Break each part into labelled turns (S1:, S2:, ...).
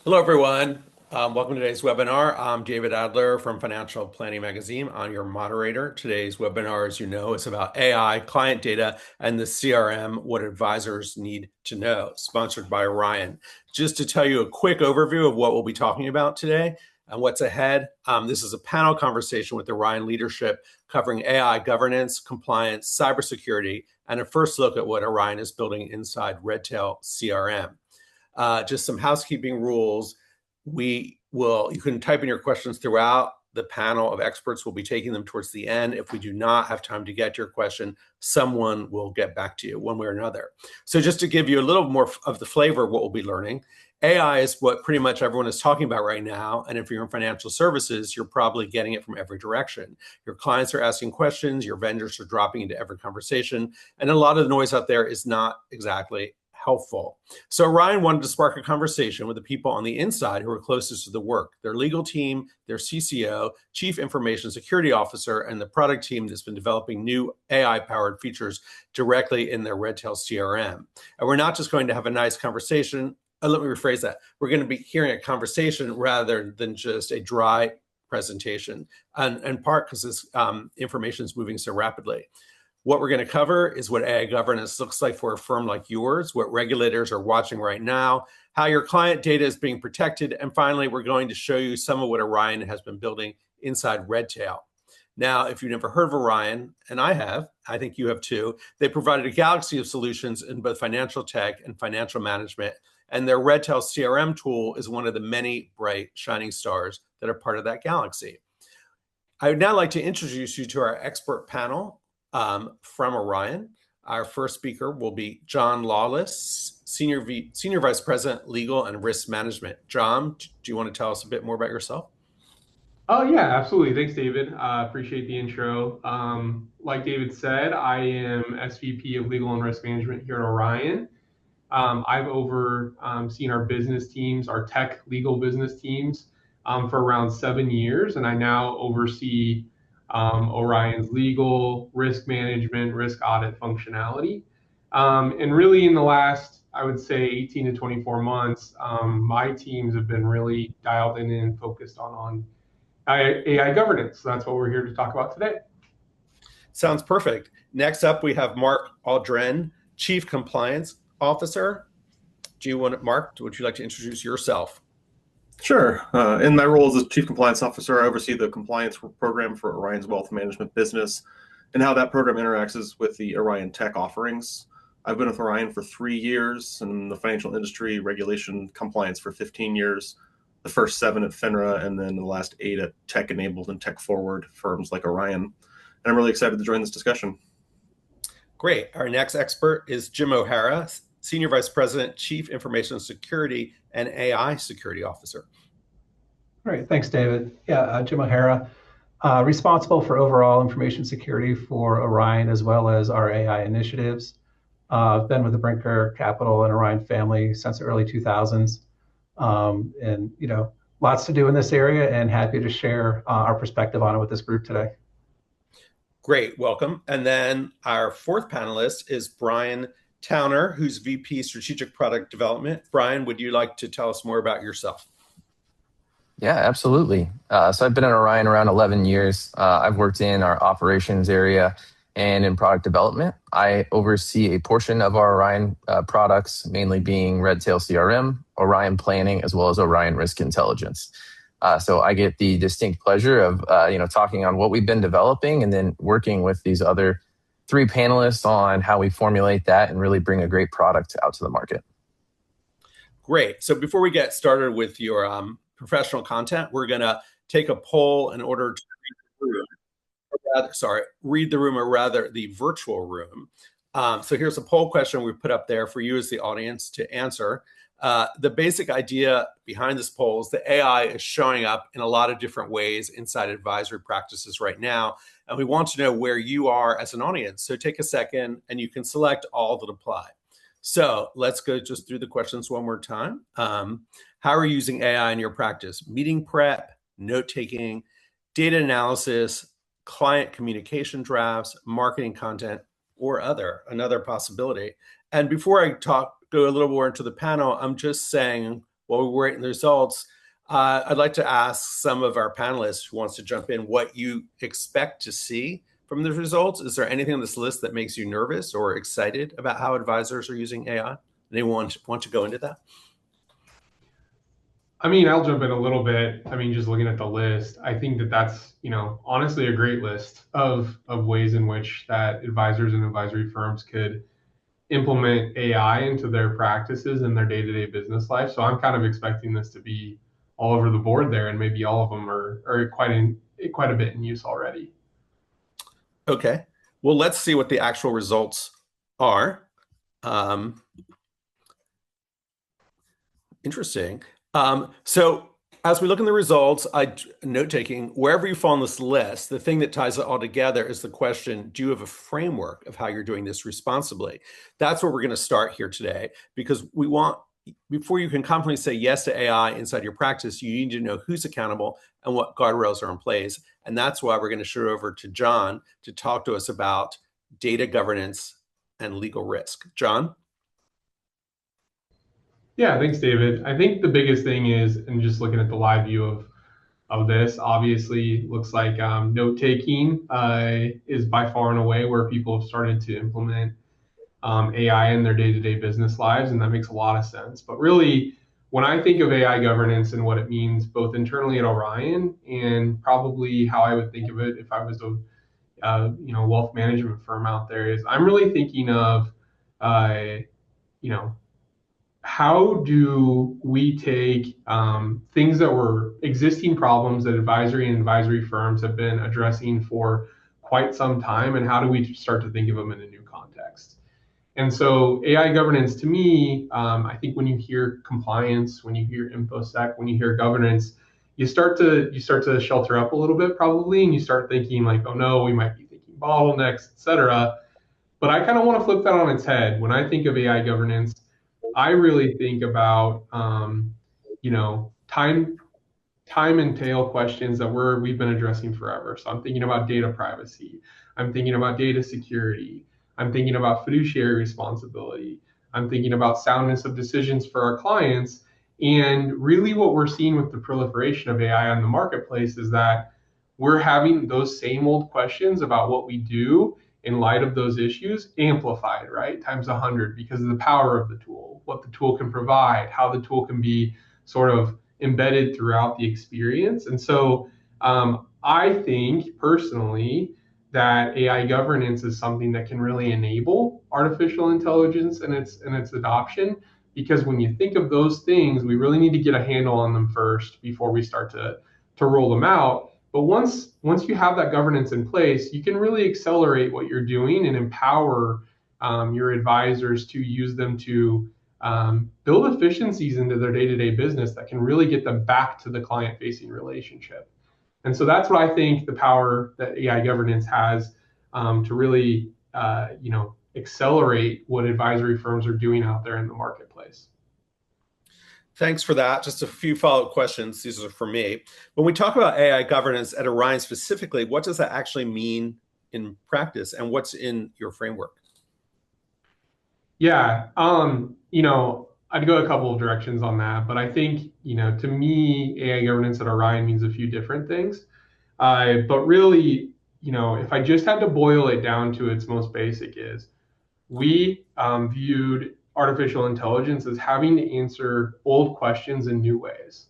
S1: Hello, everyone. Welcome to today's webinar. I'm David Adler from Financial Planning Magazine. I'm your moderator. Today's webinar, as you know, is about AI, client data, and the CRM, what advisors need to know, sponsored by Orion. Just to tell you a quick overview of what we'll be talking about today and what's ahead, this is a panel conversation with Orion leadership covering AI governance, compliance, cybersecurity, and a first look at what Orion is building inside Redtail CRM. Just some housekeeping rules. You can type in your questions throughout. The panel of experts will be taking them towards the end. If we do not have time to get to your question, someone will get back to you one way or another. So just to give you a little more of the flavor of what we'll be learning, AI is what pretty much everyone is talking about right now. And if you're in financial services, you're probably getting it from every direction. Your clients are asking questions, your vendors are dropping into every conversation, and a lot of the noise out there is not exactly helpful. So Orion wanted to spark a conversation with the people on the inside who are closest to the work, their legal team, their CCO, Chief Information Security Officer, and the product team that's been developing new AI-powered features directly in their Redtail CRM. And we're not just going to have a nice conversation. Let me rephrase that. We're going to be hearing a conversation rather than just a dry presentation, and in part because this information is moving so rapidly. What we're going to cover is what AI governance looks like for a firm like yours, what regulators are watching right now, how your client data is being protected, and finally, we're going to show you some of what Orion has been building inside Redtail. Now, if you've never heard of Orion, and I have, I think you have too, they provided a galaxy of solutions in both financial tech and financial management, and their Redtail CRM tool is one of the many bright shining stars that are part of that galaxy. I would now like to introduce you to our expert panel from Orion. Our first speaker will be John Lawless, Senior Vice President, Legal and Risk Management. John, do you want to tell us a bit more about yourself?
S2: Oh, yeah, absolutely. Thanks, David. Appreciate the intro. Like David said, I am SVP of Legal and Risk Management here at Orion. I've overseen our business teams, our tech legal business teams, for around 7 years, and I now oversee Orion's legal, risk management, risk audit functionality. And really, in the last, I would say, 18 to 24 months, my teams have been really dialed in and focused on AI governance. So that's what we're here to talk about today.
S1: Sounds perfect. Next up, we have Mark Aldren, Chief Compliance Officer. Mark, would you like to introduce yourself?
S3: Sure. In my role as the Chief Compliance Officer, I oversee the compliance program for Orion's wealth management business and how that program interacts with the Orion tech offerings. I've been with Orion for 3 years and in the financial industry regulation compliance for 15 years, the first 7 at FINRA, and then the last 8 at tech-enabled and tech-forward firms like Orion. And I'm really excited to join this discussion.
S1: Great. Our next expert is Jim O'Hara, Senior Vice President, Chief Information Security and AI Security Officer.
S4: Great. Thanks, David. Yeah, Jim O'Hara, responsible for overall information security for Orion as well as our AI initiatives. I've been with the Brinker Capital and Orion family since the early 2000s. And, lots to do in this area and happy to share our perspective on it with this group today.
S1: Great. Welcome. And then our fourth panelist is Brian Towner, who's VP Strategic Product Development. Brian, would you like to tell us more about yourself?
S5: Yeah, absolutely. So I've been at Orion around 11 years. I've worked in our operations area and in product development. I oversee a portion of our Orion products, mainly being Redtail CRM, Orion Planning, as well as Orion Risk Intelligence. So I get the distinct pleasure of talking on what we've been developing and then working with these other 3 panelists on how we formulate that and really bring a great product out to the market.
S1: Great. So before we get started with your professional content, we're going to take a poll in order to read the room, or rather the virtual room. So here's a poll question we put up there for you as the audience to answer. The basic idea behind this poll is that AI is showing up in a lot of different ways inside advisory practices right now. And we want to know where you are as an audience. So take a second and you can select all that apply. So let's go just through the questions one more time. How are you using AI in your practice? Meeting prep, note-taking, data analysis, client communication drafts, marketing content, or another possibility. And before I go a little more into the panel, I'm just saying while we're waiting the results, I'd like to ask some of our panelists who wants to jump in what you expect to see from the results. Is there anything on this list that makes you nervous or excited about how advisors are using AI? Anyone want to go into that?
S2: I mean, I'll jump in a little bit. I mean, just looking at the list, I think that that's, honestly a great list of ways in which that advisors and advisory firms could implement AI into their practices and their day-to-day business life. So I'm kind of expecting this to be all over the board there, and maybe all of them are quite a bit in use already.
S1: Okay. Well, let's see what the actual results are. Interesting. So as we look in the results, note-taking, wherever you fall on this list, the thing that ties it all together is the question, do you have a framework of how you're doing this responsibly? That's where we're going to start here today, because we want, before you can confidently say yes to AI inside your practice, you need to know who's accountable and what guardrails are in place. And that's why we're going to shoot over to John to talk to us about data governance and legal risk. John?
S2: Yeah, thanks, David. I think the biggest thing is, and just looking at the live view of this, obviously looks like note taking is by far and away where people have started to implement AI in their day-to-day business lives, and that makes a lot of sense. But really, when I think of AI governance and what it means, both internally at Orion and probably how I would think of it if I was a wealth management firm out there, is I'm really thinking of you know how do we take things that were existing problems that advisory and advisory firms have been addressing for quite some time, and how do we start to think of them in a new context? And so AI governance to me, I think when you hear compliance, when you hear InfoSec, when you hear governance, you start to shelter up a little bit probably, and you start thinking like, oh no, we might be thinking bottlenecks, et cetera. But I kind of want to flip that on its head. When I think of AI governance, I really think about time and tail questions that we've been addressing forever. So I'm thinking about data privacy. I'm thinking about data security. I'm thinking about fiduciary responsibility. I'm thinking about soundness of decisions for our clients. And really what we're seeing with the proliferation of AI on the marketplace is that we're having those same old questions about what we do in light of those issues amplified, right? Times 100 because of the power of the tool, what the tool can provide, how the tool can be sort of embedded throughout the experience. And so I think personally that AI governance is something that can really enable artificial intelligence and its adoption, because when you think of those things, we really need to get a handle on them first before we start to roll them out. But once you have that governance in place, you can really accelerate what you're doing and empower your advisors to use them to build efficiencies into their day-to-day business that can really get them back to the client-facing relationship. And so that's what I think the power that AI governance has to really accelerate what advisory firms are doing out there in the marketplace.
S1: Thanks for that. Just a few follow-up questions. These are for me. When we talk about AI governance at Orion specifically, what does that actually mean in practice, and what's in your framework?
S2: Yeah, I'd go a couple of directions on that, but I think, to me, AI governance at Orion means a few different things. But really, if I just had to boil it down to its most basic is, we viewed artificial intelligence as having to answer old questions in new ways.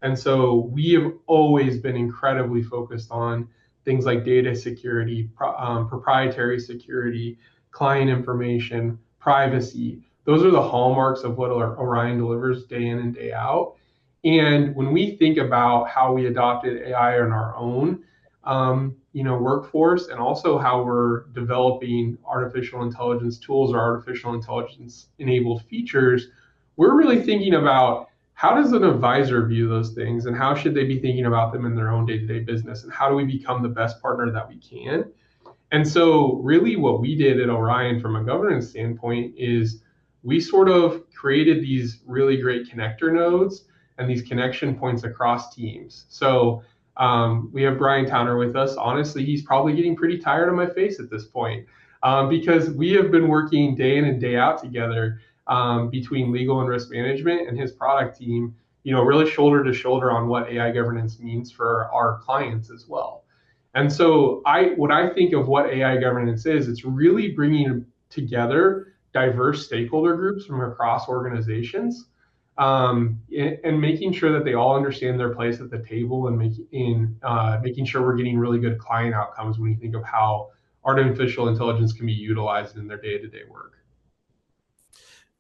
S2: And so we have always been incredibly focused on things like data security, proprietary security, client information, privacy. Those are the hallmarks of what Orion delivers day in and day out. And when we think about how we adopted AI on our own, workforce, and also how we're developing artificial intelligence tools or artificial intelligence enabled features, we're really thinking about how does an advisor view those things, and how should they be thinking about them in their own day-to-day business, and how do we become the best partner that we can? And so really what we did at Orion from a governance standpoint is we sort of created these really great connector nodes and these connection points across teams. So we have Brian Towner with us. Honestly, he's probably getting pretty tired of my face at this point because we have been working day in and day out together between legal and risk management and his product team really shoulder to shoulder on what AI governance means for our clients as well. And so what I think of what AI governance is, it's really bringing together diverse stakeholder groups from across organizations, and making sure that they all understand their place at the table, and making sure we're getting really good client outcomes when you think of how artificial intelligence can be utilized in their day-to-day work.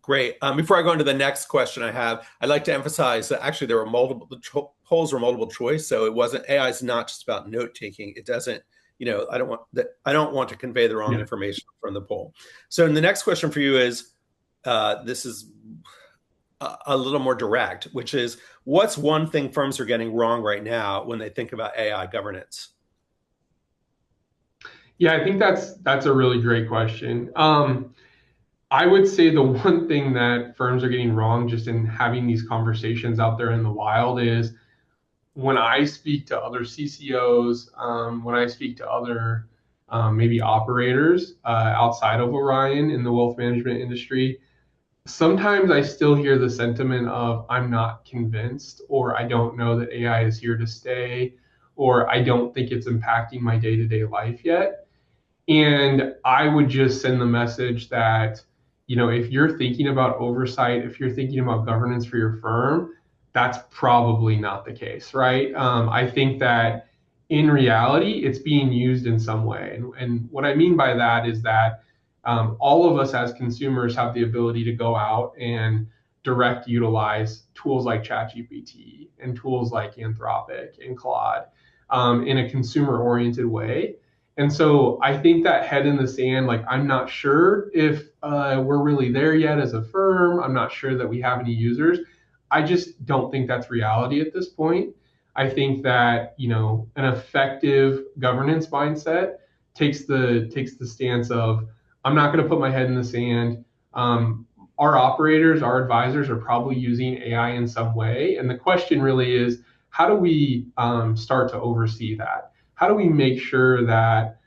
S1: Great. Before I go into the next question I have, I'd like to emphasize that actually there were the polls were multiple choice. So it wasn't, AI is not just about note taking. It doesn't, I don't want to convey the wrong information from the poll. So the next question for you is, this is a little more direct, which is, what's one thing firms are getting wrong right now when they think about AI governance?
S2: Yeah, I think that's a really great question. I would say the one thing that firms are getting wrong just in having these conversations out there in the wild is, when I speak to other CCOs, when I speak to other maybe operators outside of Orion in the wealth management industry, sometimes I still hear the sentiment of, I'm not convinced, or I don't know that AI is here to stay, or I don't think it's impacting my day-to-day life yet. And I would just send the message that, if you're thinking about oversight, if you're thinking about governance for your firm, that's probably not the case, right? I think that in reality, it's being used in some way. And what I mean by that is that all of us as consumers have the ability to go out and direct utilize tools like ChatGPT and tools like Anthropic and Claude in a consumer-oriented way. And so I think that head in the sand, like, I'm not sure if we're really there yet as a firm. I'm not sure that we have any users. I just don't think that's reality at this point. I think that, an effective governance mindset takes the stance of, I'm not going to put my head in the sand. Our operators, our advisors are probably using AI in some way. And the question really is, how do we start to oversee that? How do we make sure that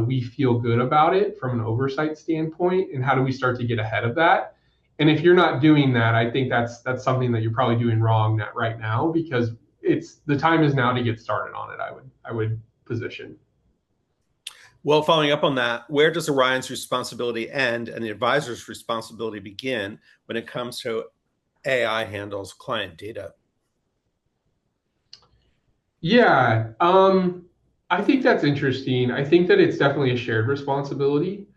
S2: we feel good about it from an oversight standpoint? And how do we start to get ahead of that? And if you're not doing that, I think that's something that you're probably doing wrong right now, because the time is now to get started on it. I would position.
S1: Well, following up on that, where does Orion's responsibility end and the advisor's responsibility begin when it comes to AI handles client data?
S2: Yeah, I think that's interesting. I think that it's definitely a shared responsibility.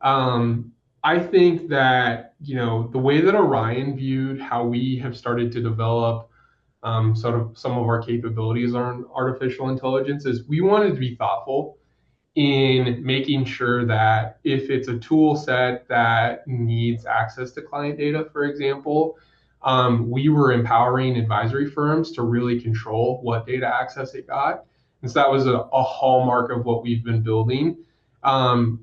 S2: I think that, the way that Orion viewed how we have started to develop sort of some of our capabilities on artificial intelligence is, we wanted to be thoughtful in making sure that if it's a tool set that needs access to client data, for example, we were empowering advisory firms to really control what data access it got. And so that was a hallmark of what we've been building.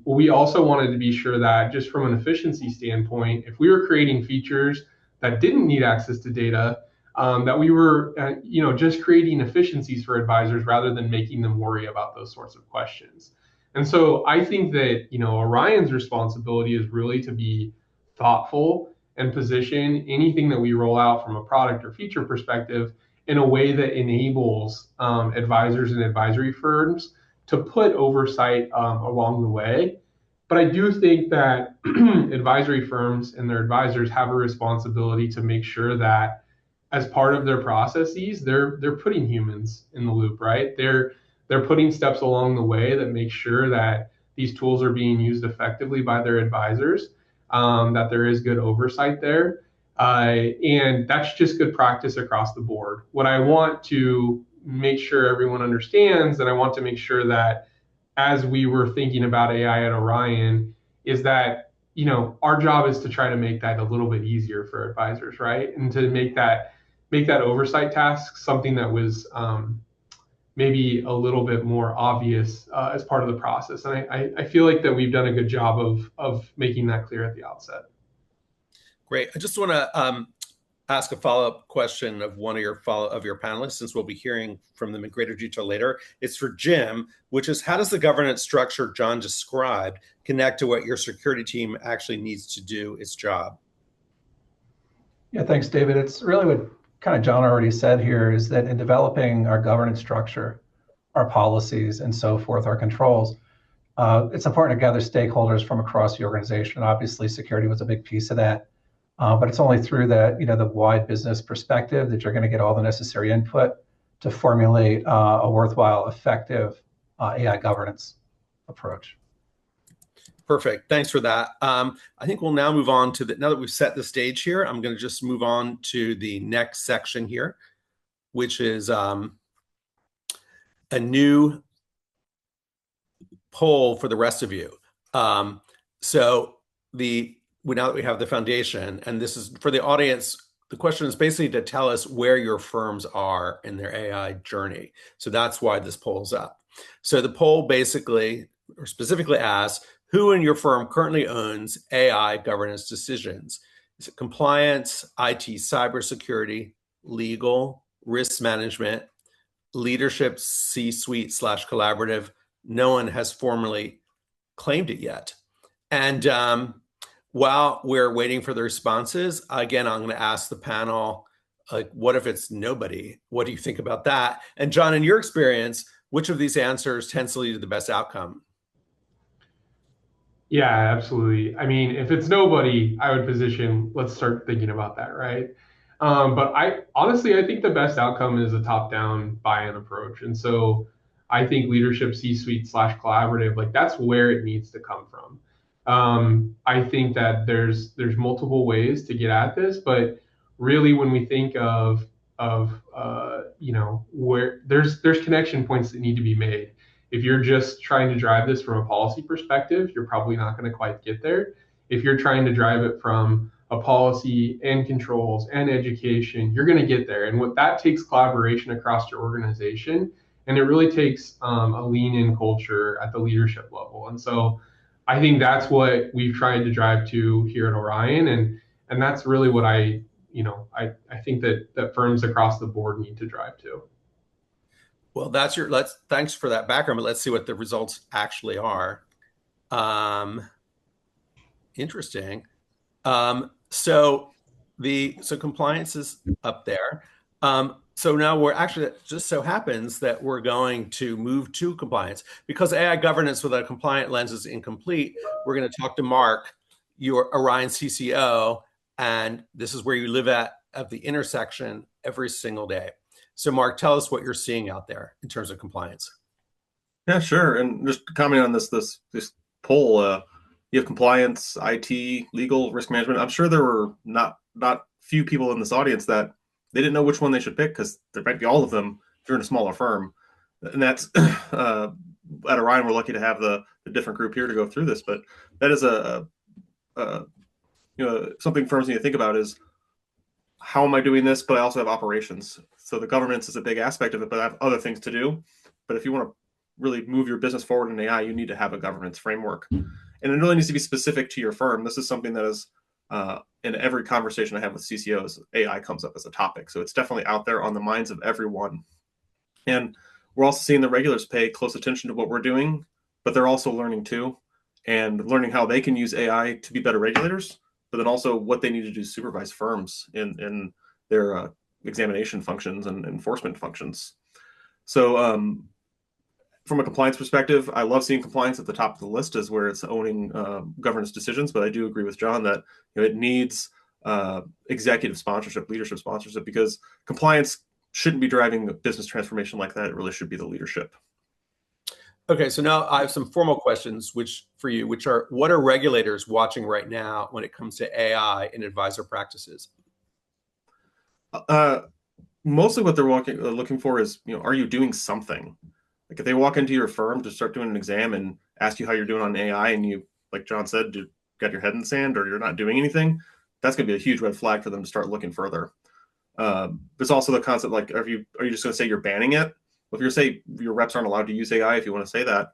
S2: We also wanted to be sure that, just from an efficiency standpoint, if we were creating features that didn't need access to data, that we were, just creating efficiencies for advisors rather than making them worry about those sorts of questions. And so I think that, Orion's responsibility is really to be thoughtful and position anything that we roll out from a product or feature perspective in a way that enables advisors and advisory firms to put oversight along the way. But I do think that advisory firms and their advisors have a responsibility to make sure that, as part of their processes, they're putting humans in the loop, right? They're putting steps along the way that make sure that these tools are being used effectively by their advisors, that there is good oversight there. And that's just good practice across the board. What I want to make sure everyone understands, and I want to make sure that, as we were thinking about AI at Orion, is that, our job is to try to make that a little bit easier for advisors, right? And to make that oversight task something that was maybe a little bit more obvious as part of the process. And I feel like that we've done a good job of making that clear at the outset.
S1: Great. I just want to ask a follow-up question of one of your panelists, since we'll be hearing from them in greater detail later. It's for Jim, which is, how does the governance structure John described connect to what your security team actually needs to do its job?
S4: Yeah, thanks, David. It's really what kind of John already said here is that in developing our governance structure, our policies, and so forth, our controls, it's important to gather stakeholders from across the organization. Obviously, security was a big piece of that, but it's only through the wide business perspective that you're going to get all the necessary input to formulate a worthwhile, effective AI governance approach.
S1: Perfect. Thanks for that. I think we'll now move on to now that we've set the stage here, I'm going to just move on to the next section here, which is a new poll for the rest of you. So now that we have the foundation, and this is for the audience, the question is basically to tell us where your firms are in their AI journey. So that's why this poll's up. So the poll basically, or specifically asks, who in your firm currently owns AI governance decisions? Is it compliance, IT, cybersecurity, legal, risk management, leadership, C-suite / collaborative? No one has formally claimed it yet. And while we're waiting for the responses, again, I'm going to ask the panel, like, what if it's nobody? What do you think about that? And John, in your experience, which of these answers tends to lead to the best outcome?
S2: Yeah, absolutely. I mean, if it's nobody, I would position, let's start thinking about that, right? But I honestly, I think the best outcome is a top-down buy-in approach. And so I think leadership, C-suite / collaborative, like that's where it needs to come from. I think that there's multiple ways to get at this, but really when we think of where there's connection points that need to be made. If you're just trying to drive this from a policy perspective, you're probably not going to quite get there. If you're trying to drive it from a policy and controls and education, you're going to get there. And what that takes collaboration across your organization, and it really takes a lean-in culture at the leadership level. And so I think that's what we've tried to drive to here at Orion, and that's really what I think that firms across the board need to drive to.
S1: Well, thanks for that background, but let's see what the results actually are. Interesting. So compliance is up there. So now we're actually, it just so happens that we're going to move to compliance because AI governance without a compliant lens is incomplete. We're going to talk to Mark, your Orion CCO, and this is where you live at the intersection every single day. So Mark, tell us what you're seeing out there in terms of compliance.
S3: Yeah, sure. And just commenting on this poll, you have compliance, IT, legal, risk management. I'm sure there were not few people in this audience that they didn't know which one they should pick because there might be all of them if you're in a smaller firm. And that's at Orion, we're lucky to have the different group here to go through this. But that is something firms need to think about is, how am I doing this? But I also have operations. So the governance is a big aspect of it, but I have other things to do. But if you want to really move your business forward in AI, you need to have a governance framework. And it really needs to be specific to your firm. This is something that is in every conversation I have with CCOs, AI comes up as a topic. So it's definitely out there on the minds of everyone. And we're also seeing the regulators pay close attention to what we're doing, but they're also learning too, and learning how they can use AI to be better regulators, but then also what they need to do to supervise firms in their examination functions and enforcement functions. So from a compliance perspective, I love seeing compliance at the top of the list as where it's owning governance decisions, but I do agree with John that it needs executive sponsorship, leadership sponsorship, because compliance shouldn't be driving a business transformation like that. It really should be the leadership.
S1: Okay, so now I have some formal questions which are, what are regulators watching right now when it comes to AI in advisor practices?
S3: Mostly what they're looking for is, are you doing something? Like if they walk into your firm to start doing an exam and ask you how you're doing on AI, and you, like John said, you got your head in the sand or you're not doing anything, that's going to be a huge red flag for them to start looking further. There's also the concept, like, are you just going to say you're banning it? Well, if you say your reps aren't allowed to use AI, if you want to say that,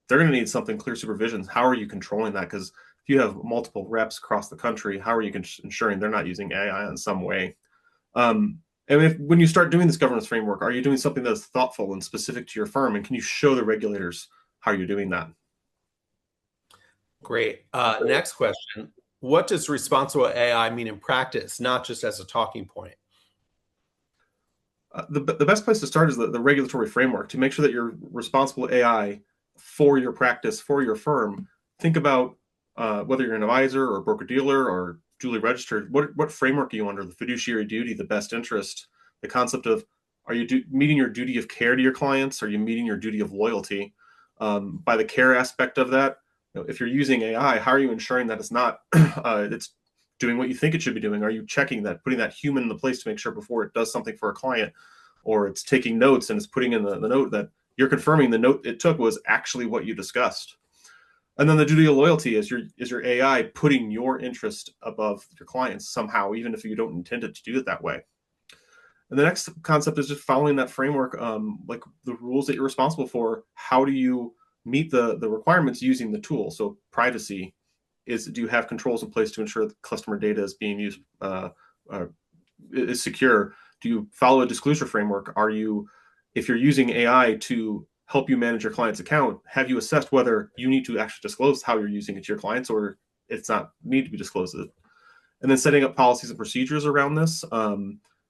S3: they're going to need something clear supervision. How are you controlling that? Because if you have multiple reps across the country, how are you ensuring they're not using AI in some way? And when you start doing this governance framework, are you doing something that's thoughtful and specific to your firm? And can you show the regulators how you're doing that?
S1: Great. Next question. What does responsible AI mean in practice, not just as a talking point?
S3: The best place to start is the regulatory framework to make sure that you're responsible AI for your practice, for your firm. Think about whether you're an advisor or broker dealer or duly registered. What framework are you under? The fiduciary duty, the best interest, the concept of are you meeting your duty of care to your clients? Are you meeting your duty of loyalty? By the care aspect of that, if you're using AI, how are you ensuring that it's not it's doing what you think it should be doing? Are you checking that, putting that human in the place to make sure before it does something for a client, or it's taking notes and it's putting in the note that you're confirming the note it took was actually what you discussed? And then the duty of loyalty is your AI putting your interest above your clients somehow, even if you don't intend it to do it that way. And the next concept is just following that framework, like the rules that you're responsible for. How do you meet the requirements using the tool? So privacy do you have controls in place to ensure that customer data is being used, is secure? Do you follow a disclosure framework? If you're using AI to help you manage your client's account, have you assessed whether you need to actually disclose how you're using it to your clients, or it's not need to be disclosed? And then setting up policies and procedures around this.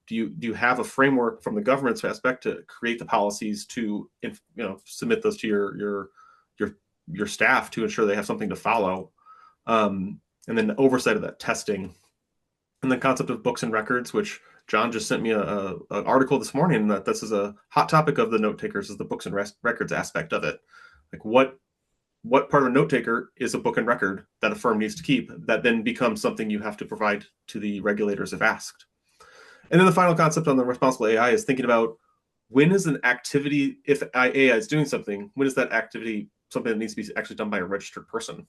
S3: Do you have a framework from the government's aspect to create the policies to submit those to your staff to ensure they have something to follow? And then the oversight of that testing, and the concept of books and records, which John just sent me an article this morning that this is a hot topic of the note takers, is the books and records aspect of it. Like what part of a note taker is a book and record that a firm needs to keep that then becomes something you have to provide to the regulators if asked. And then the final concept on the responsible AI is thinking about when is an activity, if AI is doing something, when is that activity something that needs to be actually done by a registered person?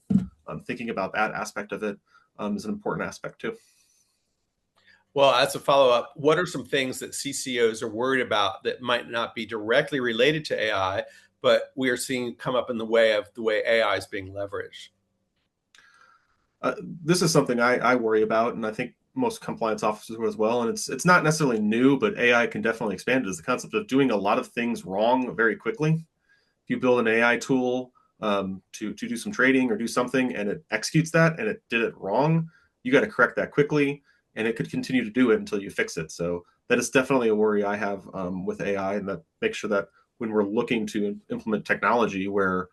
S3: Thinking about that aspect of it is an important aspect too.
S1: Well, as a follow-up, what are some things that CCOs are worried about that might not be directly related to AI, but we are seeing come up in the way of the way AI is being leveraged?
S3: This is something I worry about, and I think most compliance officers do as well. And it's not necessarily new, but AI can definitely expand it. Is the concept of doing a lot of things wrong very quickly. If you build an AI tool to do some trading or do something, and it executes that and it did it wrong, you got to correct that quickly, and it could continue to do it until you fix it. So that is definitely a worry I have with AI, and that makes sure that when we're looking to implement technology, we're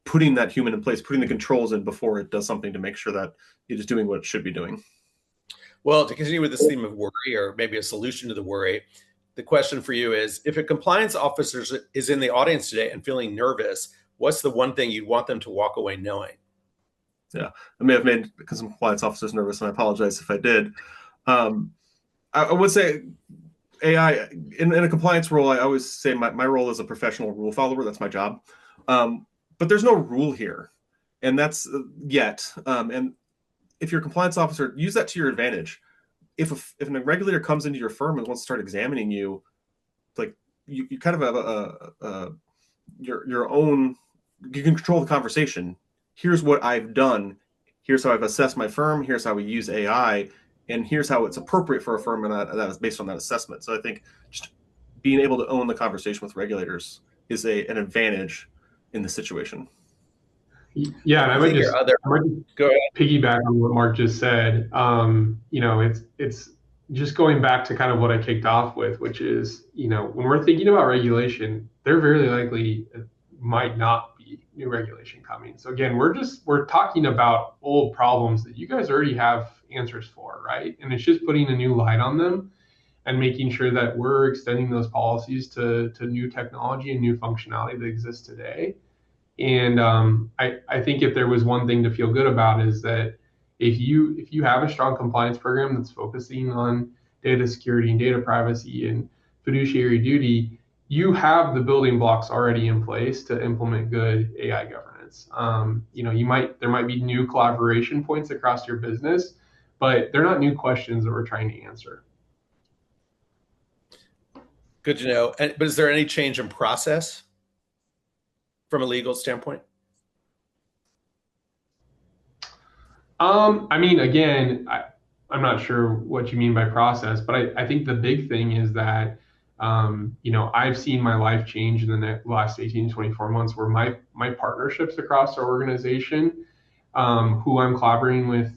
S3: putting that human in place, putting the controls in before it does something to make sure that it is doing what it should be doing.
S1: Well, to continue with this theme of worry, or maybe a solution to the worry, the question for you is, if a compliance officer is in the audience today and feeling nervous, what's the one thing you'd want them to walk away knowing?
S3: Yeah, I may have made some compliance officers nervous, and I apologize if I did. I would say AI, in a compliance role, I always say my role is a professional rule follower. That's my job. But there's no rule here, and that's yet. And if you're a compliance officer, use that to your advantage. If a regulator comes into your firm and wants to start examining you, like you kind of have your own. You can control the conversation. Here's what I've done. Here's how I've assessed my firm. Here's how we use AI, and here's how it's appropriate for a firm, and that is based on that assessment. So I think just being able to own the conversation with regulators is an advantage in the situation.
S2: Yeah, and I might just
S1: go ahead.
S2: Piggyback on what Mark just said. It's just going back to kind of what I kicked off with, which is, when we're thinking about regulation, there very likely might not be new regulation coming. So again, we're talking about old problems that you guys already have answers for, right? And it's just putting a new light on them and making sure that we're extending those policies to new technology and new functionality that exists today. And I think if there was one thing to feel good about is that if you have a strong compliance program that's focusing on data security and data privacy and fiduciary duty, you have the building blocks already in place to implement good AI governance. There might be new collaboration points across your business, but they're not new questions that we're trying to answer.
S1: Good to know. But is there any change in process from a legal standpoint?
S2: Again, I'm not sure what you mean by process, but I think the big thing is that, I've seen my life change in the last 18 to 24 months, where my partnerships across our organization, who I'm collaborating with,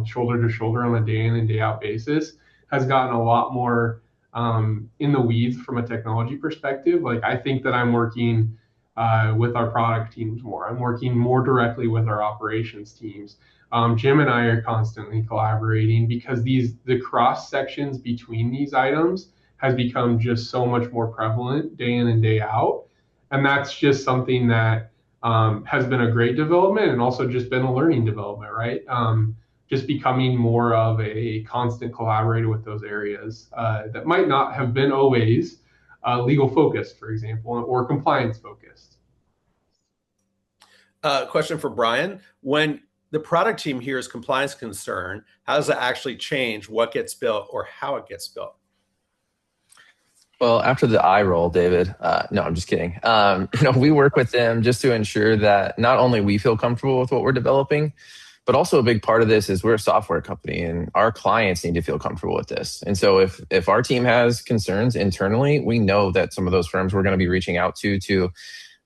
S2: shoulder to shoulder on a day in and day out basis, has gotten a lot more in the weeds from a technology perspective. Like I think that I'm working with our product teams more. I'm working more directly with our operations teams. Jim and I are constantly collaborating because the cross sections between these items has become just so much more prevalent day in and day out. And that's just something that has been a great development and also just been a learning development, right? Just becoming more of a constant collaborator with those areas that might not have been always legal focused, for example, or compliance focused.
S1: Question for Brian. When the product team hears compliance concern, how does that actually change what gets built or how it gets built?
S5: Well, after the eye roll, David, no, I'm just kidding. We work with them just to ensure that not only we feel comfortable with what we're developing, but also a big part of this is we're a software company and our clients need to feel comfortable with this. And so if our team has concerns internally, we know that some of those firms we're going to be reaching out to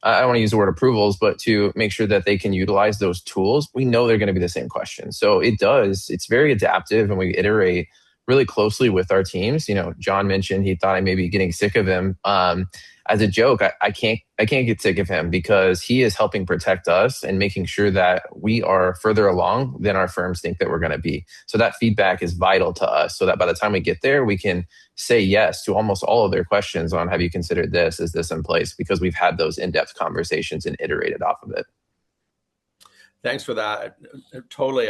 S5: I don't want to use the word approvals, but to make sure that they can utilize those tools, we know they're going to be the same questions. So it's very adaptive and we iterate really closely with our teams. John mentioned he thought I may be getting sick of him. As a joke, I can't get sick of him because he is helping protect us and making sure that we are further along than our firms think that we're going to be. So that feedback is vital to us so that by the time we get there, we can say yes to almost all of their questions on have you considered this? Is this in place? Because we've had those in-depth conversations and iterated off of it.
S1: Thanks for that. Totally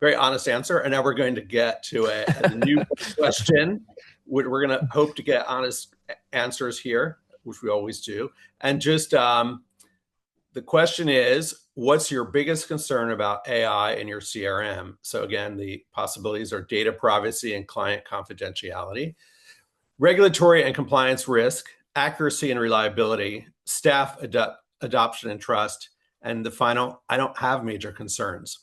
S1: very honest answer. And now we're going to get to a new question. We're going to hope to get honest answers here, which we always do. And just the question is, what's your biggest concern about AI in your CRM? So again, the possibilities are data privacy and client confidentiality, regulatory and compliance risk, accuracy and reliability, staff adoption and trust, and the final, I don't have major concerns.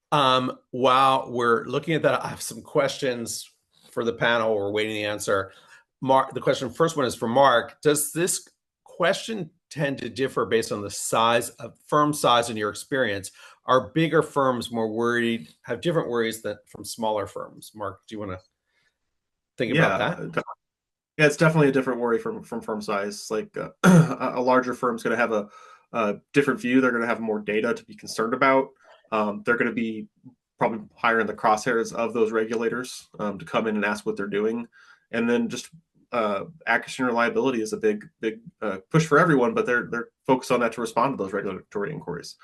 S1: While we're looking at that, I have some questions for the panel. We're waiting the answer. Mark, the first one is for Mark. Does this question tend to differ based on the size of firm size in your experience? Are bigger firms more worried, have different worries than from smaller firms? Mark, do you want to think about that?
S3: Yeah, it's definitely a different worry from firm size. Like a larger firm's going to have a different view. They're going to have more data to be concerned about. They're going to be probably higher in the crosshairs of those regulators to come in and ask what they're doing. And then just accuracy and reliability is a big push for everyone, but they're focused on that to respond to those regulatory inquiries.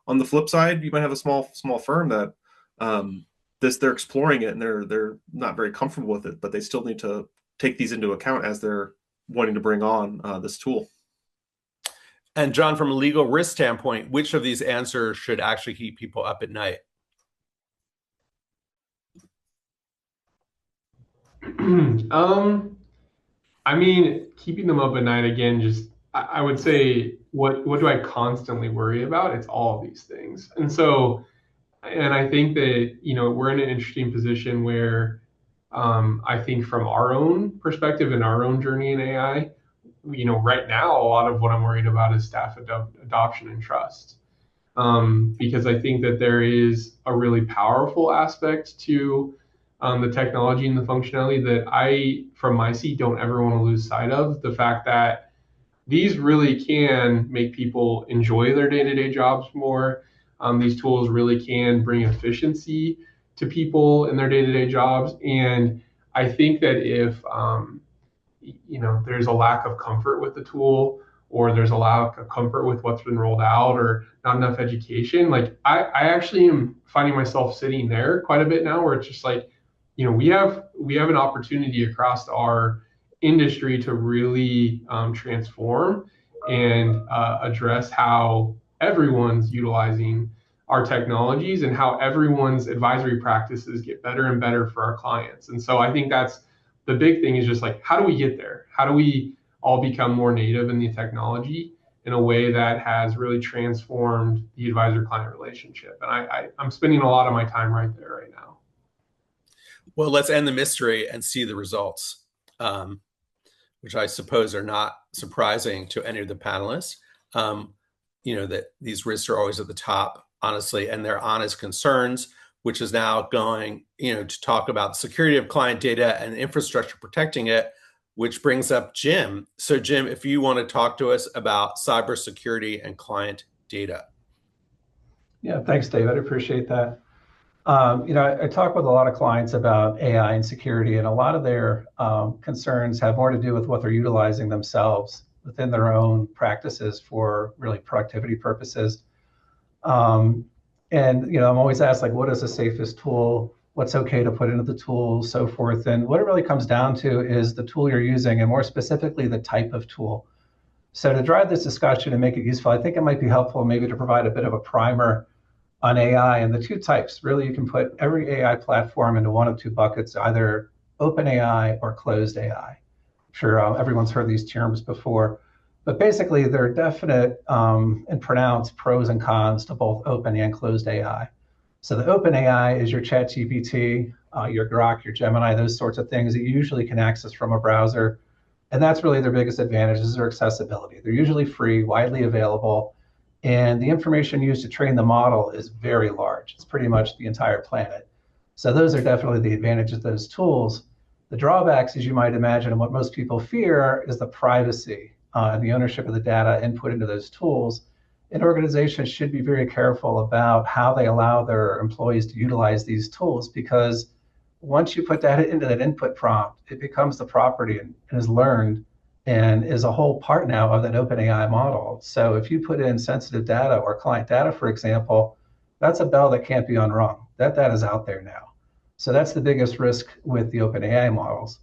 S3: On the flip side, you might have a small firm that they're exploring it and they're not very comfortable with it, but they still need to take these into account as they're wanting to bring on this tool.
S1: And John, from a legal risk standpoint, which of these answers should actually keep people up at night?
S2: I mean, keeping them up at night again, just I would say, what do I constantly worry about? It's all of these things. And I think that, we're in an interesting position where I think from our own perspective and our own journey in AI, right now, a lot of what I'm worried about is staff adoption and trust. Because I think that there is a really powerful aspect to the technology and the functionality that I, from my seat, don't ever want to lose sight of. The fact that these really can make people enjoy their day-to-day jobs more. These tools really can bring efficiency to people in their day-to-day jobs. And I think that if there's a lack of comfort with the tool, or there's a lack of comfort with what's been rolled out, or not enough education, like I actually am finding myself sitting there quite a bit now, where it's just like, we have an opportunity across our industry to really transform and address how everyone's utilizing our technologies and how everyone's advisory practices get better and better for our clients. And so I think that's the big thing, is just like, how do we get there? How do we all become more native in the technology in a way that has really transformed the advisor-client relationship? And I'm spending a lot of my time right there right now.
S1: Well, let's end the mystery and see the results, which I suppose are not surprising to any of the panelists. That these risks are always at the top, honestly, and they're honest concerns, which is now going, to talk about security of client data and infrastructure protecting it. which brings up Jim. So Jim, if you want to talk to us about cybersecurity and client data.
S4: Yeah, thanks, David. I appreciate that. I talk with a lot of clients about AI and security, and a lot of their concerns have more to do with what they're utilizing themselves within their own practices for really productivity purposes. I'm always asked, like, what is the safest tool? What's okay to put into the tool, so forth. And what it really comes down to is the tool you're using, and more specifically, the type of tool. So to drive this discussion and make it useful, I think it might be helpful maybe to provide a bit of a primer on AI and the two types. Really, you can put every AI platform into one of two buckets, either open AI or closed AI. I'm sure everyone's heard these terms before, but basically there are definite and pronounced pros and cons to both open and closed AI. So the open AI is your ChatGPT, your Grok, your Gemini, those sorts of things that you usually can access from a browser. And that's really their biggest advantage is their accessibility. They're usually free, widely available, and the information used to train the model is very large. It's pretty much the entire planet. So those are definitely the advantages of those tools. The drawbacks, as you might imagine, and what most people fear is the privacy and the ownership of the data input into those tools. And organizations should be very careful about how they allow their employees to utilize these tools, because once you put that into that input prompt, it becomes the property and is learned and is a whole part now of that OpenAI model. So if you put in sensitive data or client data, for example, that's a bell that can't be unrung. That data is out there now. So that's the biggest risk with the OpenAI models.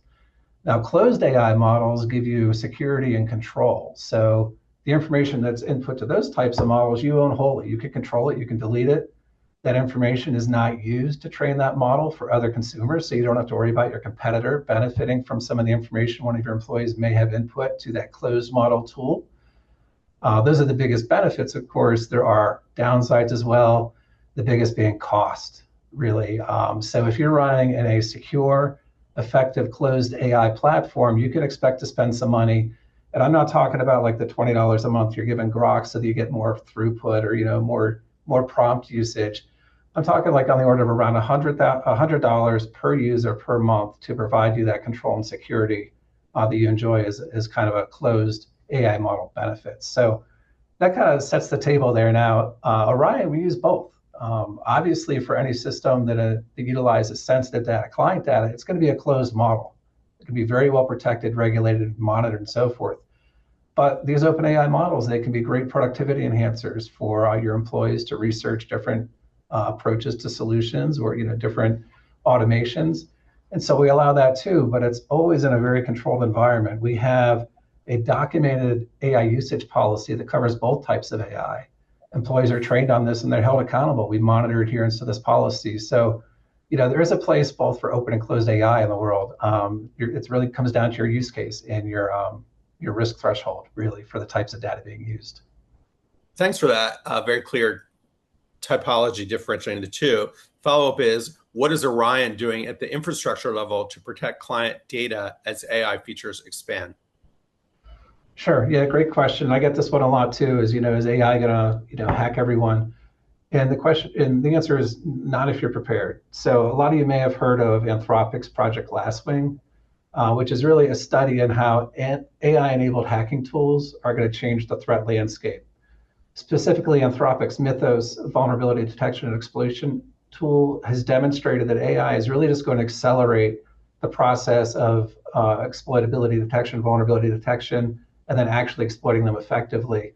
S4: Now, closed AI models give you security and control. So the information that's input to those types of models, you own wholly. You can control it, you can delete it. That information is not used to train that model for other consumers, so you don't have to worry about your competitor benefiting from some of the information one of your employees may have input to that closed model tool. Those are the biggest benefits. Of course, there are downsides as well, the biggest being cost, really. So if you're running in a secure, effective closed AI platform, you can expect to spend some money. And I'm not talking about like the $20 a month you're giving Grok so that you get more throughput or more prompt usage. I'm talking like on the order of around $100 per user per month to provide you that control and security that you enjoy as kind of a closed AI model benefits. So that kind of sets the table there. Now, Orion, we use both. Obviously, for any system that utilizes sensitive data, client data, it's going to be a closed model. It can be very well protected, regulated, monitored, and so forth. But these open AI models, they can be great productivity enhancers for your employees to research different approaches to solutions or different automations. And so we allow that too, but it's always in a very controlled environment. We have a documented AI usage policy that covers both types of AI. Employees are trained on this and they're held accountable. We monitor adherence to this policy. So, there is a place both for open and closed AI in the world. It really comes down to your use case and your risk threshold, really, for the types of data being used.
S1: Thanks for that. Very clear typology differentiating the two. Follow-up is, what is Orion doing at the infrastructure level to protect client data as AI features expand?
S4: Sure. Yeah, great question. I get this one a lot too. Is AI gonna hack everyone? And the answer is not if you're prepared. So a lot of you may have heard of Anthropic's Project Glasswing, which is really a study in how AI-enabled hacking tools are going to change the threat landscape. Specifically, Anthropic's Mythos vulnerability detection and exploitation tool has demonstrated that AI is really just going to accelerate the process of exploitability detection, vulnerability detection, and then actually exploiting them effectively.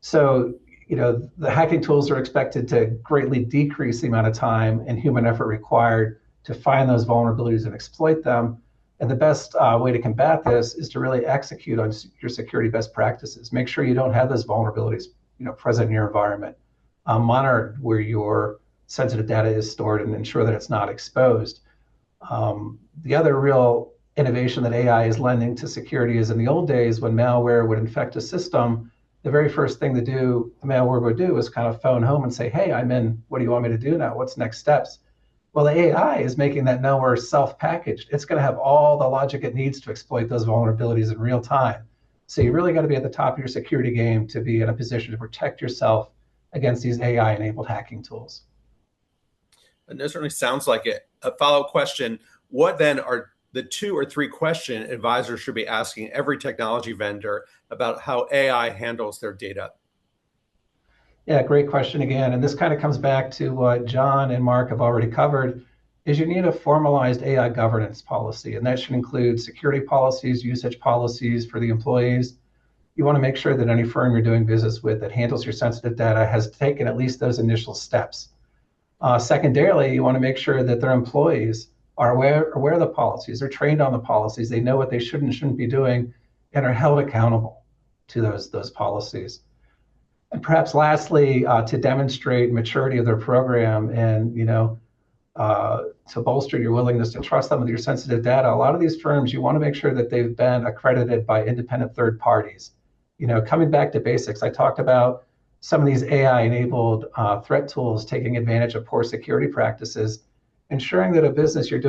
S4: So, the hacking tools are expected to greatly decrease the amount of time and human effort required to find those vulnerabilities and exploit them. And the best way to combat this is to really execute on your security best practices. Make sure you don't have those vulnerabilities, present in your environment. Monitor where your sensitive data is stored and ensure that it's not exposed. The other real innovation that AI is lending to security is in the old days when malware would infect a system, the very first thing the malware would do is kind of phone home and say, hey, I'm in, what do you want me to do now? What's next steps? Well, the AI is making that malware self-packaged. It's going to have all the logic it needs to exploit those vulnerabilities in real time. So you really got to be at the top of your security game to be in a position to protect yourself against these AI-enabled hacking tools.
S1: And that certainly sounds like it. A follow-up question, what then are the 2 or 3 question advisors should be asking every technology vendor about how AI handles their data?
S4: Yeah, great question again. And this kind of comes back to what John and Mark have already covered, is you need a formalized AI governance policy. And that should include security policies, usage policies for the employees. You want to make sure that any firm you're doing business with that handles your sensitive data has taken at least those initial steps. Secondarily, you want to make sure that their employees are aware of the policies, they're trained on the policies, they know what they should and shouldn't be doing, and are held accountable to those policies. And perhaps lastly, to demonstrate maturity of their program and to bolster your willingness to trust them with your sensitive data, a lot of these firms, you want to make sure that they've been accredited by independent third parties. Coming back to basics, I talked about some of these AI-enabled threat tools taking advantage of poor security practices, ensuring that a business you're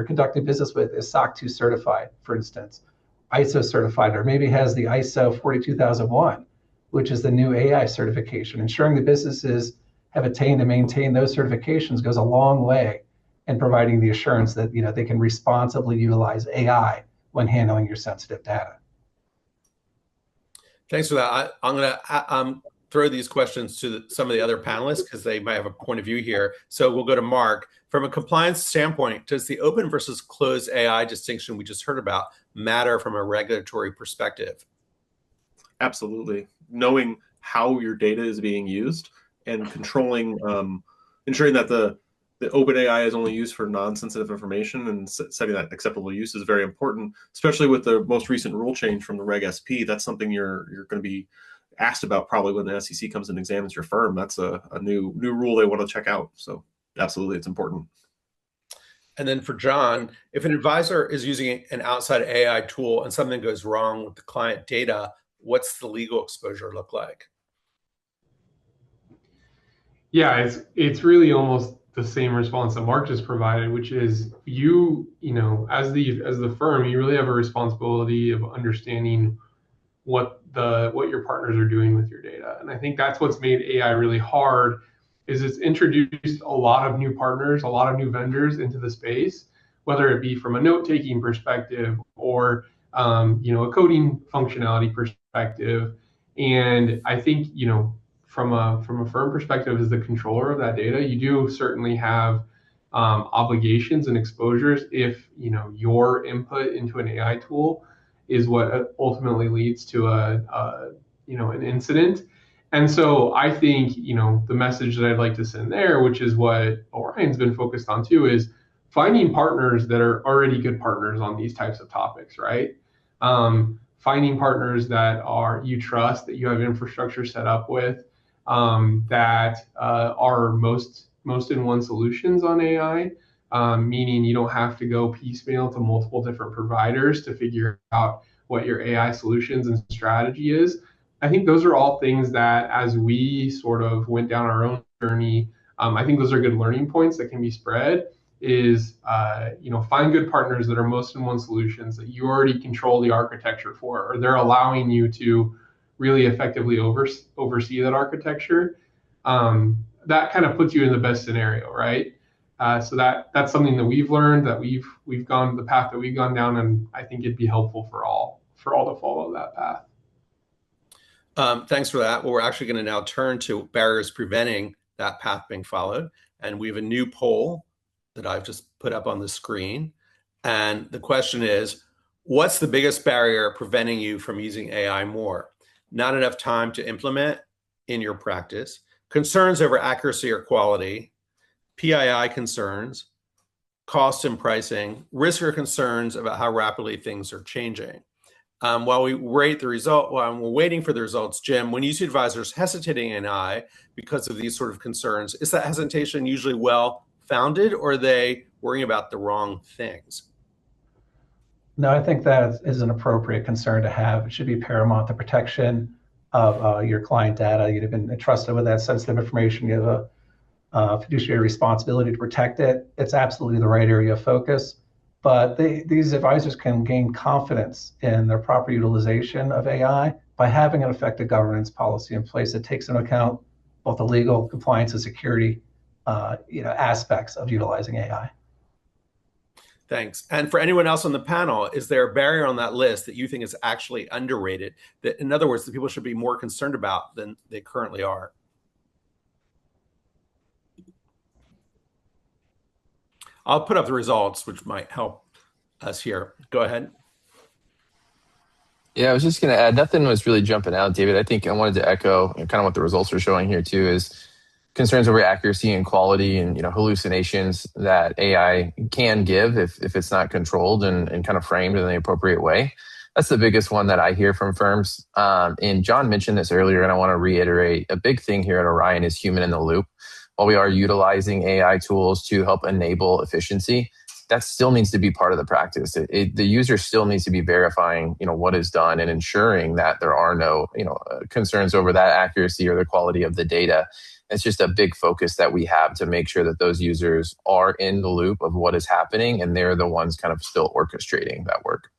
S4: conducting business with is SOC 2 certified, for instance, ISO certified, or maybe has the ISO 42001, which is the new AI certification. Ensuring the businesses have attained and maintained those certifications goes a long way in providing the assurance that they can responsibly utilize AI when handling your sensitive data.
S1: Thanks for that. I'm going to throw these questions to some of the other panelists because they might have a point of view here. So we'll go to Mark. From a compliance standpoint, does the open versus closed AI distinction we just heard about matter from a regulatory perspective?
S3: Absolutely. Knowing how your data is being used and controlling, ensuring that the open AI is only used for non-sensitive information and setting that acceptable use is very important, especially with the most recent rule change from the Reg SP. That's something you're going to be asked about probably when the SEC comes and examines your firm. That's a new rule they want to check out. So absolutely, it's important.
S1: And then for John, if an advisor is using an outside AI tool and something goes wrong with the client data, what's the legal exposure look like?
S2: Yeah, it's really almost the same response that Mark just provided, which is as the firm, you really have a responsibility of understanding what your partners are doing with your data. And I think that's what's made AI really hard, is it's introduced a lot of new partners, a lot of new vendors into the space, whether it be from a note-taking perspective or a coding functionality perspective. And I think from a firm perspective, as the controller of that data, you do certainly have obligations and exposures if your input into an AI tool is what ultimately leads to an incident. And so I think the message that I'd like to send there, which is what Orion's been focused on too, is finding partners that are already good partners on these types of topics, right? Finding partners that you trust, that you have infrastructure set up with, that are most in one solutions on AI, meaning you don't have to go piecemeal to multiple different providers to figure out what your AI solutions and strategy is. I think those are all things that, as we sort of went down our own journey, I think those are good learning points that can be spread. Is find good partners that are most in one solutions that you already control the architecture for, or they're allowing you to really effectively oversee that architecture. That kind of puts you in the best scenario, right? So that's something that we've learned, that we've gone the path that we've gone down, and I think it'd be helpful for all to follow that path.
S1: Thanks for that. Well, we're actually going to now turn to barriers preventing that path being followed, and we have a new poll that I've just put up on the screen. And the question is, what's the biggest barrier preventing you from using AI more? Not enough time to implement in your practice, concerns over accuracy or quality, PII concerns, cost and pricing, risk or concerns about how rapidly things are changing. While we're waiting for the results, Jim, when you see advisors hesitating in AI because of these sort of concerns, is that hesitation usually well-founded, or are they worrying about the wrong things?
S4: No, I think that is an appropriate concern to have. It should be paramount, the protection of your client data. You've been entrusted with that sensitive information. You have a fiduciary responsibility to protect it. It's absolutely the right area of focus. But these advisors can gain confidence in their proper utilization of AI by having an effective governance policy in place that takes into account both the legal, compliance, and security aspects of utilizing AI.
S1: Thanks. And for anyone else on the panel, is there a barrier on that list that you think is actually underrated? That, in other words, that people should be more concerned about than they currently are? I'll put up the results, which might help us here. Go ahead.
S5: Yeah, I was just going to add, nothing was really jumping out, David. I think I wanted to echo kind of what the results are showing here too, is concerns over accuracy and quality and hallucinations that AI can give if it's not controlled and kind of framed in the appropriate way. That's the biggest one that I hear from firms. And John mentioned this earlier, and I want to reiterate, a big thing here at Orion is human in the loop. While we are utilizing AI tools to help enable efficiency, that still needs to be part of the practice. The user still needs to be verifying, what is done and ensuring that there are no, concerns over that accuracy or the quality of the data. It's just a big focus that we have to make sure that those users are in the loop of what is happening, and they're the ones kind of still orchestrating that work.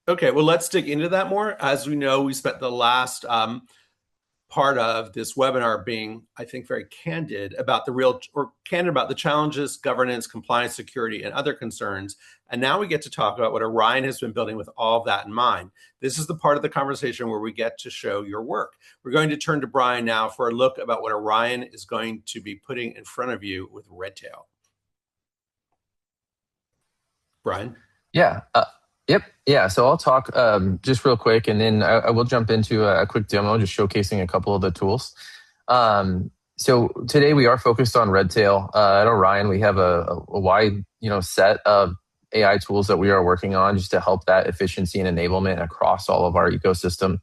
S1: Okay, well, let's dig into that more. As we know, we spent the last part of this webinar being, I think, very candid about the challenges, governance, compliance, security, and other concerns. And now we get to talk about what Orion has been building with all of that in mind. This is the part of the conversation where we get to show your work. We're going to turn to Brian now for a look about what Orion is going to be putting in front of you with Redtail. Brian?
S5: Yeah. Yep. Yeah. So I'll talk just real quick, and then I will jump into a quick demo, just showcasing a couple of the tools. So today we are focused on Redtail. At Orion, we have a wide set of AI tools that we are working on just to help that efficiency and enablement across all of our ecosystem.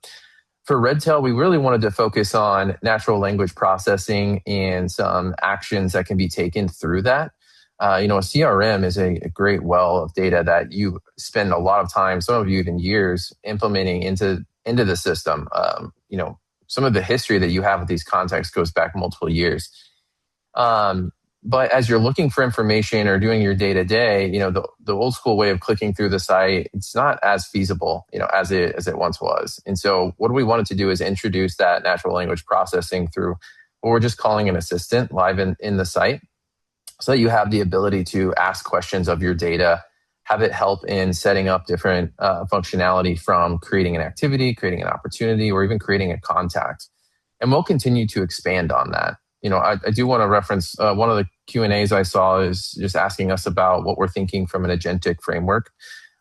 S5: For Redtail, we really wanted to focus on natural language processing and some actions that can be taken through that. A CRM is a great well of data that you spend a lot of time, some of you even years, implementing into the system. Some of the history that you have with these contexts goes back multiple years. But as you're looking for information or doing your day-to-day, the old school way of clicking through the site, it's not as feasible, as it once was. And so what we wanted to do is introduce that natural language processing through what we're just calling an assistant live in the site, so that you have the ability to ask questions of your data, have it help in setting up different functionality, from creating an activity, creating an opportunity, or even creating a contact. And we'll continue to expand on that. I do want to reference one of the Q&As I saw is just asking us about what we're thinking from an agentic framework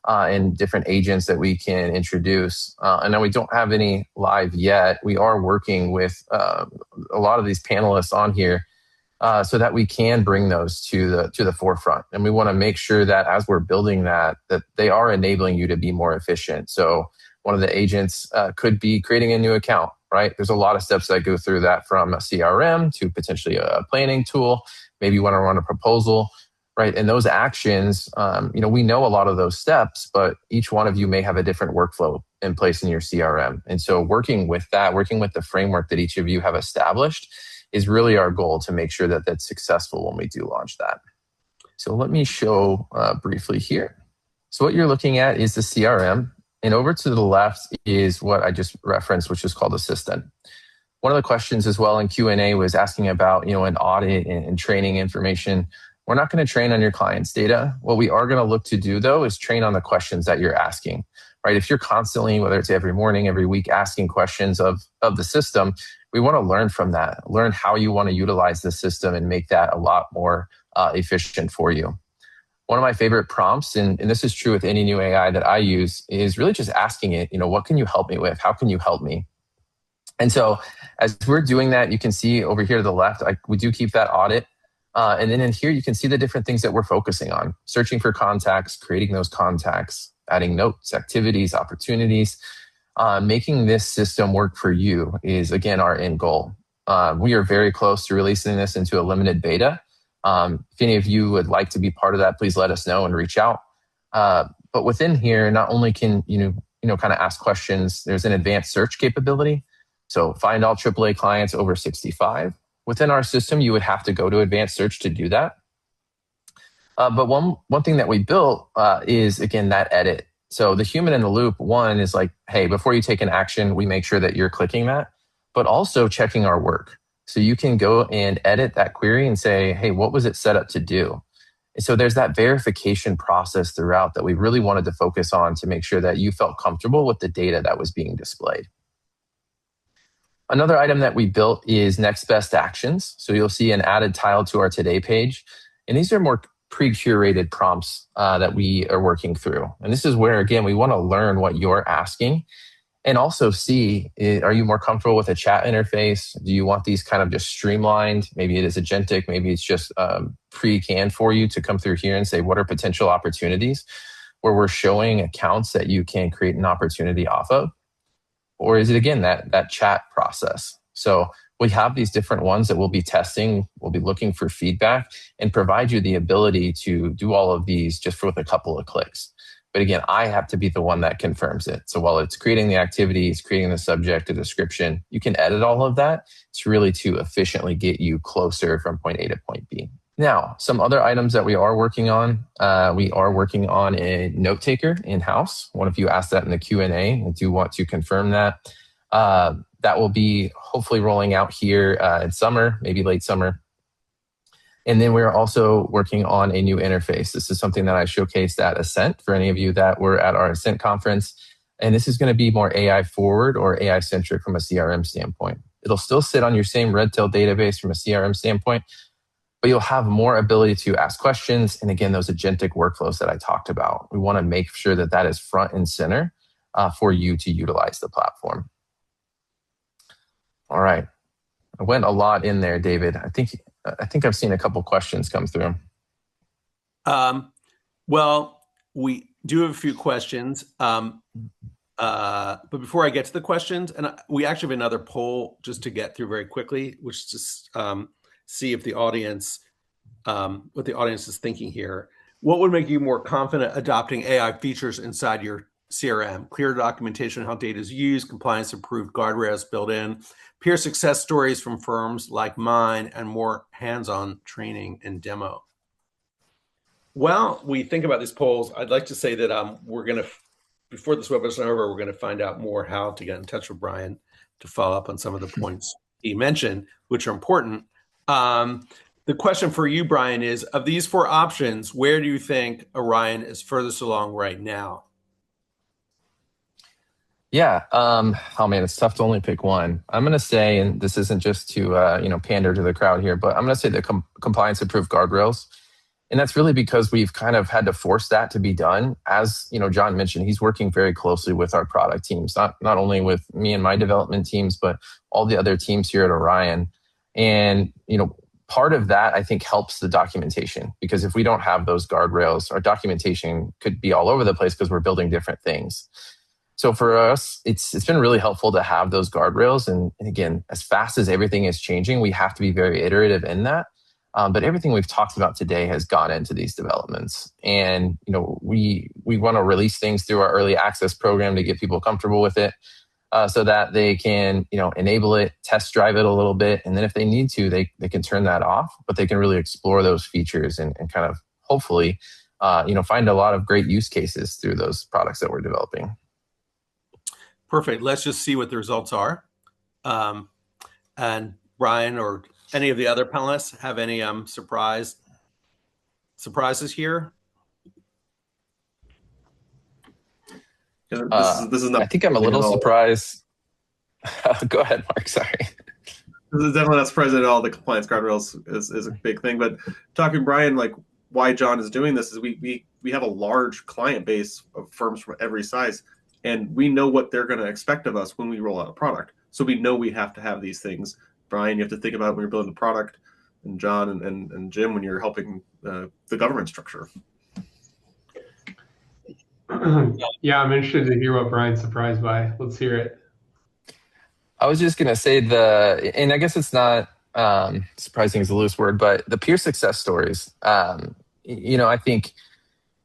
S5: and different agents that we can introduce. And now we don't have any live yet. We are working with a lot of these panelists on here, so that we can bring those to the forefront. And we want to make sure that as we're building that they are enabling you to be more efficient. So one of the agents could be creating a new account, right? There's a lot of steps that go through that, from a CRM to potentially a planning tool. Maybe you want to run a proposal, right? And those actions, we know a lot of those steps, but each one of you may have a different workflow in place in your CRM. And so working with the framework that each of you have established is really our goal, to make sure that that's successful when we do launch that. So let me show briefly here. So what you're looking at is the CRM, and over to the left is what I just referenced, which is called Assistant. One of the questions as well in Q&A was asking about, an audit and training information. We're not going to train on your client's data. What we are going to look to do, though, is train on the questions that you're asking, right? If you're constantly, whether it's every morning, every week, asking questions of the system, we want to learn from that, learn how you want to utilize the system and make that a lot more efficient for you. One of my favorite prompts, and this is true with any new AI that I use, is really just asking it, what can you help me with? How can you help me? And so as we're doing that, you can see over here to the left, we do keep that audit. And then in here, you can see the different things that we're focusing on: searching for contacts, creating those contacts, adding notes, activities, opportunities. Making this system work for you is, again, our end goal. We are very close to releasing this into a limited beta. If any of you would like to be part of that, please let us know and reach out. But within here, not only can you kind of ask questions, there's an advanced search capability. So find all AAA clients over 65. Within our system, you would have to go to advanced search to do that. But one thing that we built is, again, that edit. So the human in the loop, one is like, hey, before you take an action, we make sure that you're clicking that, but also checking our work. So you can go and edit that query and say, hey, what was it set up to do? And so there's that verification process throughout that we really wanted to focus on to make sure that you felt comfortable with the data that was being displayed. Another item that we built is next best actions. So you'll see an added tile to our today page. And these are more pre-curated prompts that we are working through. And this is where, again, we want to learn what you're asking and also see, are you more comfortable with a chat interface? Do you want these kind of just streamlined? Maybe it is agentic. Maybe it's just pre-canned for you to come through here and say, what are potential opportunities where we're showing accounts that you can create an opportunity off of? Or is it, again, that chat process? So we have these different ones that we'll be testing. We'll be looking for feedback and provide you the ability to do all of these just with a couple of clicks. But again, I have to be the one that confirms it. So while it's creating the activity, it's creating the subject, the description, you can edit all of that. It's really to efficiently get you closer from point A to point B. Now, some other items that we are working on. We are working on a note taker in-house. One of you asked that in the Q&A and do want to confirm that. That will be hopefully rolling out here in summer, maybe late summer. And then we're also working on a new interface. This is something that I showcased at Ascent for any of you that were at our Ascent conference. And this is going to be more AI forward or AI centric from a CRM standpoint. It'll still sit on your same Redtail database from a CRM standpoint, but you'll have more ability to ask questions. And again, those agentic workflows that I talked about, we want to make sure that that is front and center for you to utilize the platform. All right. I went a lot in there, David. I think I've seen a couple questions come through.
S1: Well, we do have a few questions. But before I get to the questions, and we actually have another poll just to get through very quickly, which is just see if the audience, what the audience is thinking here. What would make you more confident adopting AI features inside your CRM? Clear documentation on how data is used, compliance approved guardrails built in, peer success stories from firms like mine, and more hands-on training and demo. While we think about these polls, I'd like to say that we're going to, before this webinar is over, we're going to find out more how to get in touch with Brian to follow up on some of the points he mentioned, which are important. The question for you, Brian, is, of these four options, where do you think Orion is furthest along right now?
S5: Yeah. Oh man, it's tough to only pick one. I'm going to say, and this isn't just to pander to the crowd here, but I'm going to say the compliance approved guardrails. And that's really because we've kind of had to force that to be done. As John mentioned, he's working very closely with our product teams, not only with me and my development teams, but all the other teams here at Orion. And part of that, I think, helps the documentation, because if we don't have those guardrails, our documentation could be all over the place because we're building different things. So for us, it's been really helpful to have those guardrails. And again, as fast as everything is changing, we have to be very iterative in that. But everything we've talked about today has gone into these developments. And we want to release things through our early access program to get people comfortable with it, so that they can enable it, test drive it a little bit. And then if they need to, they can turn that off, but they can really explore those features and kind of hopefully find a lot of great use cases through those products that we're developing.
S1: Perfect. Let's just see what the results are. And Brian or any of the other panelists have any surprises here?
S3: This is not,
S5: I think I'm a little surprised. Go ahead, Mark. Sorry.
S3: This is definitely not surprising at all. The compliance guardrails is a big thing. But talking to Brian, like why John is doing this is we have a large client base of firms from every size, and we know what they're going to expect of us when we roll out a product. So we know we have to have these things. Brian, you have to think about when you're building the product, and John and Jim when you're helping the government structure.
S2: Yeah, I'm interested to hear what Brian's surprised by. Let's hear it.
S5: I was just going to say and I guess it's not surprising is a loose word, but the peer success stories, I think,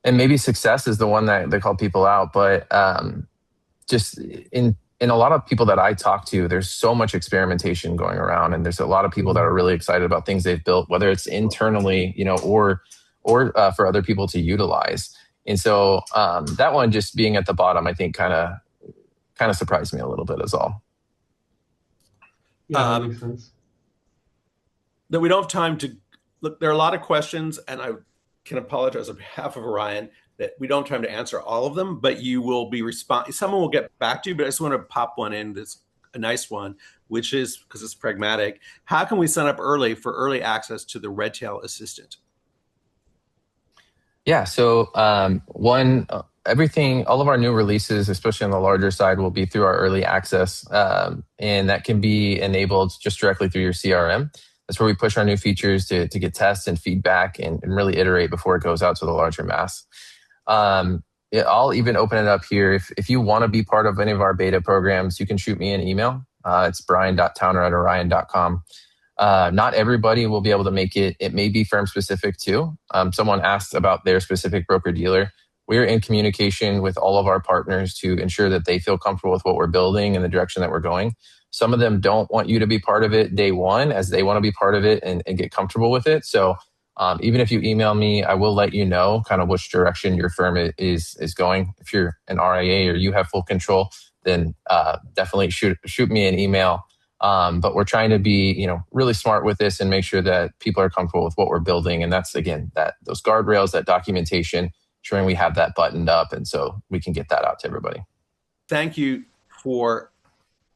S5: and maybe success is the one that they call people out, but just in a lot of people that I talk to, there's so much experimentation going around, and there's a lot of people that are really excited about things they've built, whether it's internally, or for other people to utilize. And so that one just being at the bottom, I think kind of surprised me a little bit as all.
S2: Yeah, that makes sense.
S1: That we don't have time to look. There are a lot of questions, and can apologize on behalf of Orion that we don't have time to answer all of them, but you will be someone will get back to you, but I just want to pop one in that's a nice one, which is, because it's pragmatic, how can we sign up early for early access to the Redtail Assistant?
S5: Yeah, so everything, all of our new releases, especially on the larger side, will be through our early access, and that can be enabled just directly through your CRM. That's where we push our new features to get tests and feedback and really iterate before it goes out to the larger mass. I'll even open it up here. If you want to be part of any of our beta programs, you can shoot me an email. It's brian.towner@orion.com. Not everybody will be able to make it. It may be firm specific too. Someone asked about their specific broker dealer. We're in communication with all of our partners to ensure that they feel comfortable with what we're building and the direction that we're going. Some of them don't want you to be part of it day one, as they want to be part of it and get comfortable with it. So even if you email me, I will let you know kind of which direction your firm is going. If you're an RIA or you have full control, then definitely shoot me an email. But we're trying to be, really smart with this and make sure that people are comfortable with what we're building. And that's, again, those guardrails, that documentation, ensuring we have that buttoned up. And so we can get that out to everybody.
S1: Thank you for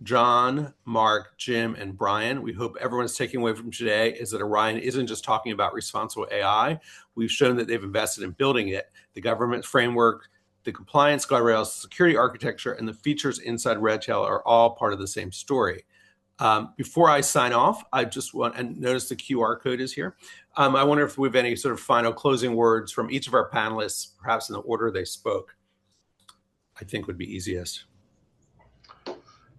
S1: John, Mark, Jim, and Brian. We hope everyone's taking away from today is that Orion isn't just talking about responsible AI. We've shown that they've invested in building it. The government framework, the compliance guardrails, security architecture, and the features inside Redtail are all part of the same story. Before I sign off, I just want, and notice the QR code is here. I wonder if we have any sort of final closing words from each of our panelists, perhaps in the order they spoke. I think would be easiest.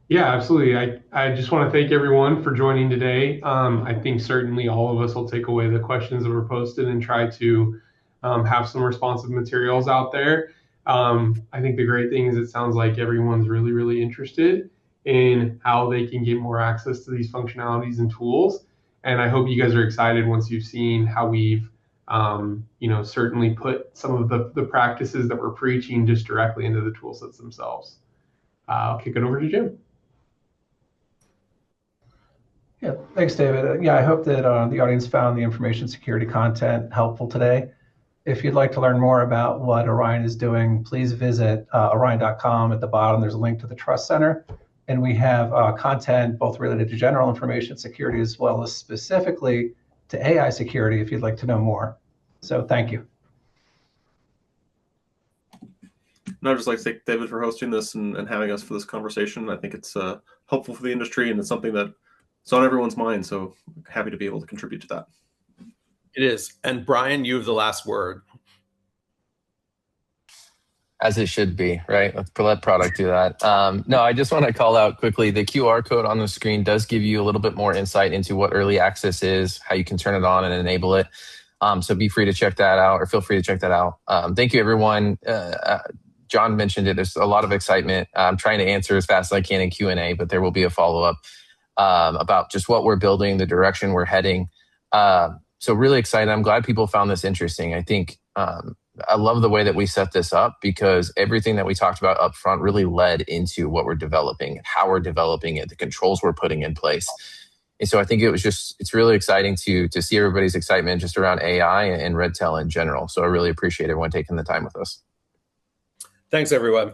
S2: Yeah, absolutely. I just want to thank everyone for joining today. I think certainly all of us will take away the questions that were posted and try to have some responsive materials out there. I think the great thing is it sounds like everyone's really, really interested in how they can get more access to these functionalities and tools. And I hope you guys are excited once you've seen how we've, certainly put some of the practices that we're preaching just directly into the tool sets themselves. I'll kick it over to Jim.
S4: Yeah, thanks, David. I hope that the audience found the information security content helpful today. If you'd like to learn more about what Orion is doing, please visit orion.com. At the bottom, there's a link to the Trust Center. And we have content both related to general information security as well as specifically to AI security if you'd like to know more. So thank you.
S3: And I'd just like to thank David for hosting this and having us for this conversation. I think it's helpful for the industry and it's something that's on everyone's mind. So happy to be able to contribute to that.
S1: It is. And Brian, you have the last word.
S5: As it should be, right? Let product do that. No, I just want to call out quickly, the QR code on the screen does give you a little bit more insight into what early access is, how you can turn it on and enable it. So be free to check that out, or feel free to check that out. Thank you, everyone. John mentioned it. There's a lot of excitement. I'm trying to answer as fast as I can in Q&A, but there will be a follow-up about just what we're building, the direction we're heading. So really excited. I'm glad people found this interesting. I think I love the way that we set this up because everything that we talked about up front really led into what we're developing, how we're developing it, the controls we're putting in place. And so I think it's really exciting to see everybody's excitement just around AI and Redtail in general. So I really appreciate everyone taking the time with us.
S1: Thanks, everyone.